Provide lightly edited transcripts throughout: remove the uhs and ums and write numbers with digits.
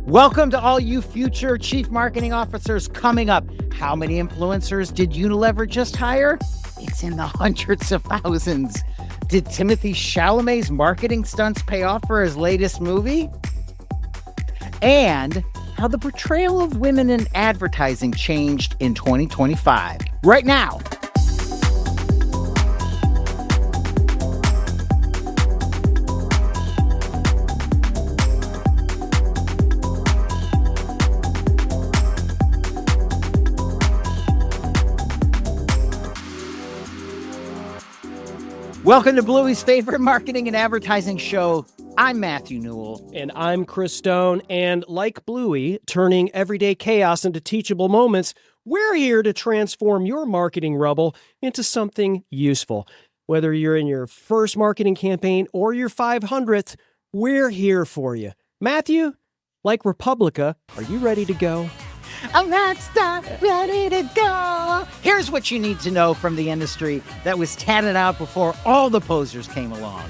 Welcome to all you future chief marketing officers. Coming up, how many influencers did Unilever just hire? It's in the hundreds of thousands. Did Timothée Chalamet's marketing stunts pay off for his latest movie? And how the portrayal of women in advertising changed in 2025. Right now. Welcome to Bluey's favorite marketing and advertising show. I'm Matthew Newell. And I'm Chris Stone. And like Bluey, turning everyday chaos into teachable moments, we're here to transform your marketing rubble into something useful. Whether you're in your first marketing campaign or your 500th, we're here for you. Matthew, like Republica, are you ready to go? I'm not stopped, ready to go. Here's what you need to know from the industry that was tatted out before all the posers came along.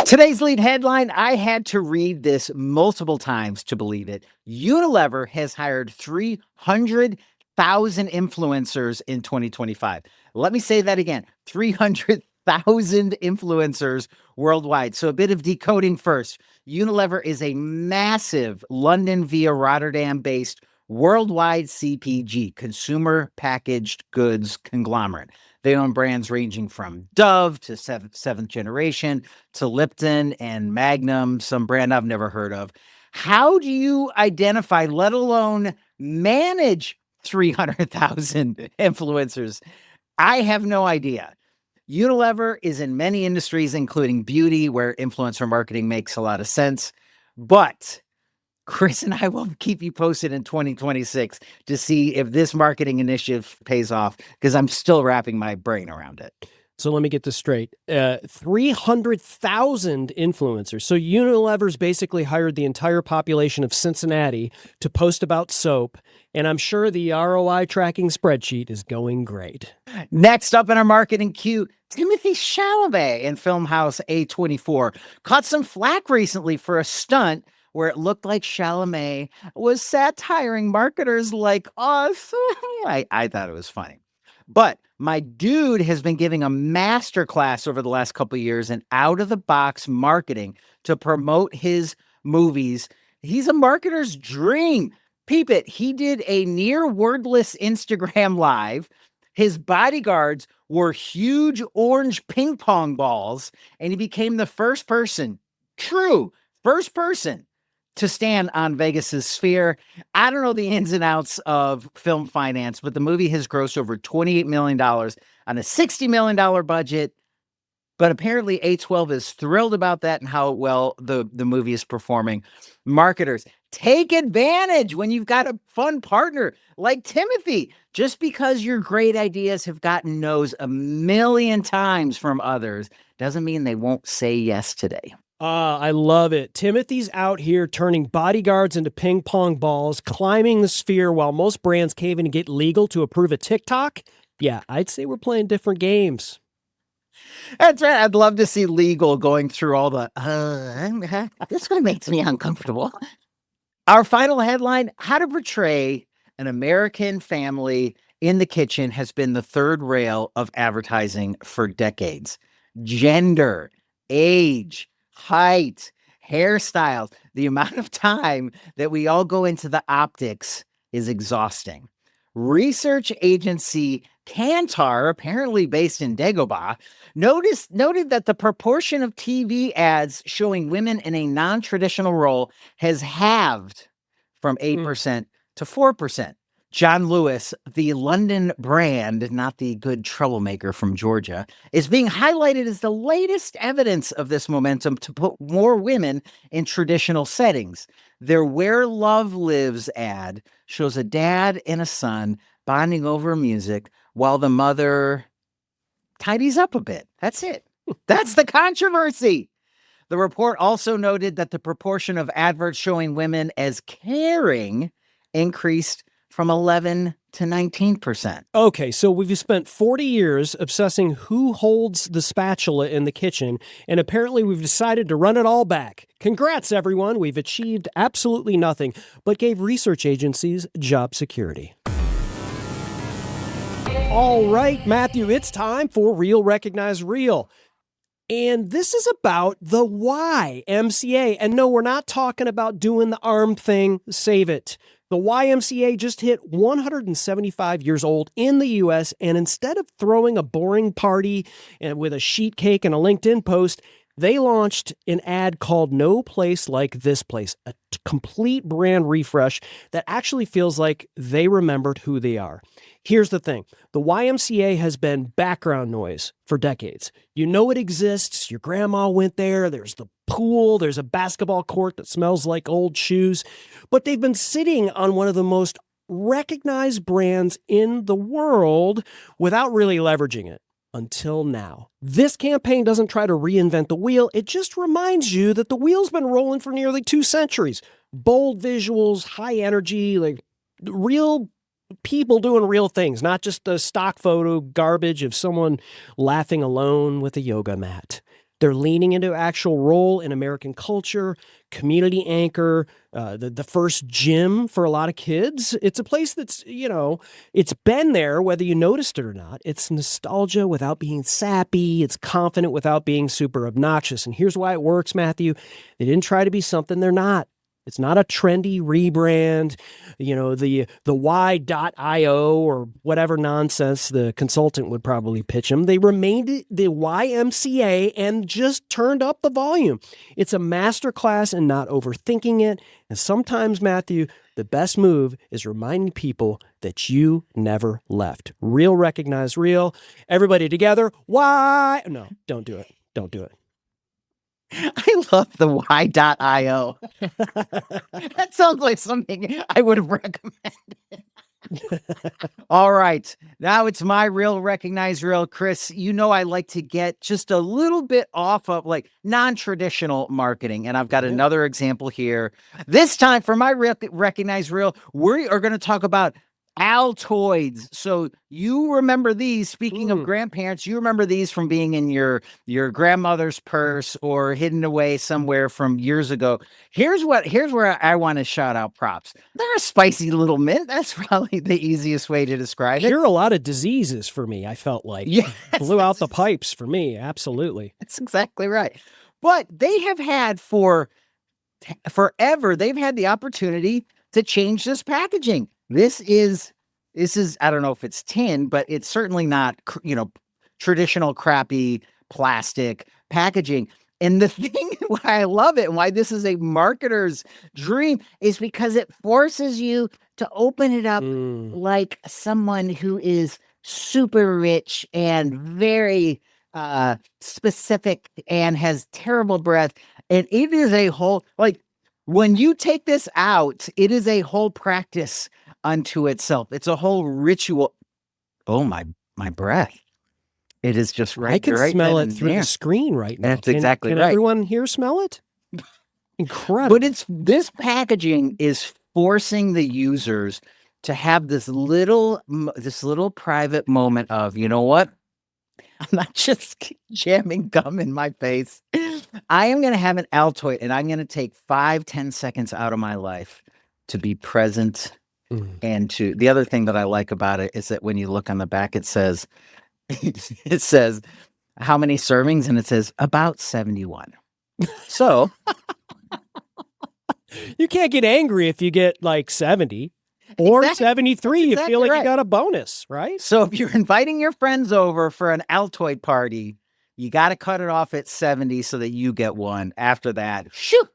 Today's lead headline, I had to read this multiple times to believe it. Unilever has hired 300,000 influencers in 2025. Let me say that again, 300,000 influencers worldwide. So a bit of decoding first. Unilever is a massive London via Rotterdam-based worldwide CPG, consumer packaged goods conglomerate. They own brands ranging from Dove to seventh generation to Lipton and Magnum, some brand I've never heard of. How do you identify, let alone manage 300,000 influencers? I have no idea. Unilever is in many industries, including beauty, where influencer marketing makes a lot of sense. But Chris and I will keep you posted in 2026 to see if this marketing initiative pays off, because I'm still wrapping my brain around it. So let me get this straight. 300,000 influencers. So Unilever's basically hired the entire population of Cincinnati to post about soap, and I'm sure the ROI tracking spreadsheet is going great. Next up in our marketing queue, Timothée Chalamet in Filmhouse A24 caught some flack recently for a stunt where it looked like Chalamet was satiring marketers like us. I thought it was funny. But my dude has been giving a masterclass over the last couple of years in out-of-the-box marketing to promote his movies. He's a marketer's dream. Peep it. He did a near wordless Instagram live. His bodyguards wore huge orange ping pong balls, and he became the first person to stand on Vegas's Sphere. I don't know the ins and outs of film finance, but the movie has grossed over $28 million on a $60 million budget. But apparently A12 is thrilled about that and how well the movie is performing. Marketers, take advantage when you've got a fun partner like Timothée. Just because your great ideas have gotten no's a million times from others doesn't mean they won't say yes today. I love it. Timothy's out here turning bodyguards into ping pong balls, climbing the Sphere while most brands can't even get legal to approve a TikTok. Yeah, I'd say we're playing different games. That's right. I'd love to see legal going through all the, this one makes me uncomfortable. Our final headline, how to portray an American family in the kitchen has been the third rail of advertising for decades. Gender, age, height, hairstyles, the amount of time that we all go into the optics is exhausting. Research agency Kantar, apparently based in Dagobah, noted that the proportion of TV ads showing women in a non-traditional role has halved from 8% to 4%. John Lewis, the London brand, not the good troublemaker from Georgia, is being highlighted as the latest evidence of this momentum to put more women in traditional settings. Their Where Love Lives ad shows a dad and a son bonding over music while the mother tidies up a bit. That's it. That's the controversy. The report also noted that the proportion of adverts showing women as caring increased from 11 to 19%. Okay, so we've spent 40 years obsessing who holds the spatula in the kitchen, and apparently we've decided to run it all back. Congrats, everyone. We've achieved absolutely nothing, but gave research agencies job security. All right, Matthew, it's time for Real Recognize Real. And this is about the YMCA. And no, we're not talking about doing the arm thing. Save it. The YMCA just hit 175 years old in the U.S., and instead of throwing a boring party with a sheet cake and a LinkedIn post, they launched an ad called No Place Like This Place, a complete brand refresh that actually feels like they remembered who they are. Here's the thing. The YMCA has been background noise for decades. You know it exists. Your grandma went there. There's the pool. There's a basketball court that smells like old shoes. But they've been sitting on one of the most recognized brands in the world without really leveraging it. Until now. This campaign doesn't try to reinvent the wheel. It just reminds you that the wheel's been rolling for nearly 2 centuries. Bold visuals, high energy, like real people doing real things, not just the stock photo garbage of someone laughing alone with a yoga mat. They're leaning into actual role in American culture, community anchor, the first gym for a lot of kids. It's a place that's, it's been there whether you noticed it or not. It's nostalgia without being sappy. It's confident without being super obnoxious. And here's why it works, Matthew. They didn't try to be something they're not. It's not a trendy rebrand, the Y.io or whatever nonsense the consultant would probably pitch them. They remained the YMCA and just turned up the volume. It's a masterclass in not overthinking it. And sometimes, Matthew, the best move is reminding people that you never left. Real recognize real. Everybody together. Why? No, don't do it. Don't do it. I love the Y.io. That sounds like something I would have recommended. All right. Now it's my Real Recognize Real. Chris, I like to get just a little bit off of like non-traditional marketing. And I've got another example here. This time for my Real Recognize Real, we are going to talk about Altoids. So you remember these, speaking of grandparents, you remember these from being in your grandmother's purse or hidden away somewhere from years ago. Here's where I want to shout out props. They're a spicy little mint. That's probably the easiest way to describe it. Cure a lot of diseases for me, I felt like. Yes. Blew out the pipes for me, absolutely. That's exactly right. But they have had forever, they've had the opportunity to change this packaging. This is, I don't know if it's tin, but it's certainly not, traditional crappy plastic packaging. And the thing why I love it and why this is a marketer's dream is because it forces you to open it up like someone who is super rich and very specific and has terrible breath. And it is a whole, when you take this out, it is a whole practice unto itself. It's a whole ritual. Oh, my breath. It is just right. I can right smell it through there. the screen right now. That's exactly can right. Everyone here smell it? Incredible. But this packaging is forcing the users to have this little private moment of, you know what? I'm not just jamming gum in my face. I am going to have an Altoid, and I'm going to take 5-10 seconds out of my life to be present. And the other thing that I like about it is that when you look on the back, it says how many servings, and it says about 71. So you can't get angry if you get like 70 or 73. You feel like you got a bonus, right? So if you're inviting your friends over for an Altoid party, you got to cut it off at 70 so that you get one. After that, shoo,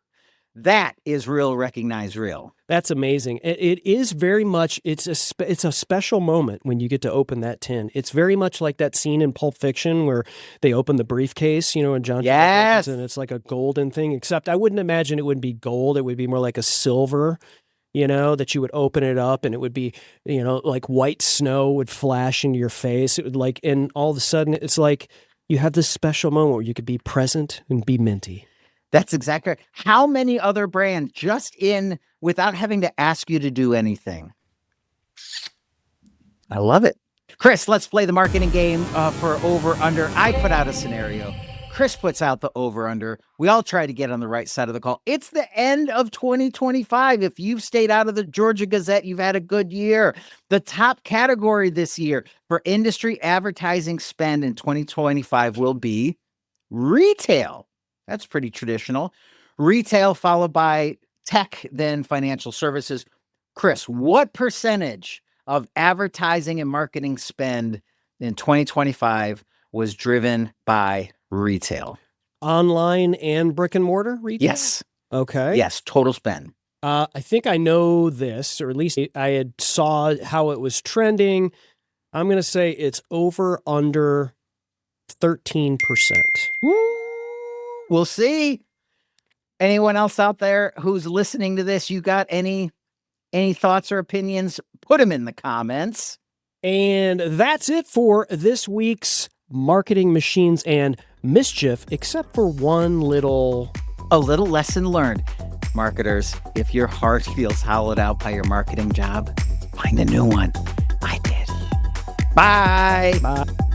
that is Real Recognize Real. That's amazing. It is very much, it's a special moment when you get to open that tin. It's very much like that scene in Pulp Fiction where they open the briefcase, and John yes. and it's like a golden thing, except I wouldn't imagine it would be gold. It would be more like a silver, that you would open it up and it would be, like white snow would flash into your face. It would and all of a sudden it's like you have this special moment where you could be present and be minty. That's exactly right. How many other brands without having to ask you to do anything? I love it. Chris, let's play the marketing game for over-under. I put out a scenario. Chris puts out the over-under. We all try to get on the right side of the call. It's the end of 2025. If you've stayed out of the Georgia Gazette, you've had a good year. The top category this year for industry advertising spend in 2025 will be retail. That's pretty traditional. Retail followed by tech, then financial services. Chris, what percentage of advertising and marketing spend in 2025 was driven by retail? Online and brick and mortar retail? Yes. Okay. Yes, total spend. I think I know this, or at least I had saw how it was trending. I'm going to say it's over under 13%. Woo! We'll see. Anyone else out there who's listening to this, you got any thoughts or opinions? Put them in the comments. And that's it for this week's Marketing Machines and Mischief, except for a little lesson learned. Marketers, if your heart feels hollowed out by your marketing job, find a new one. I did. Bye. Bye.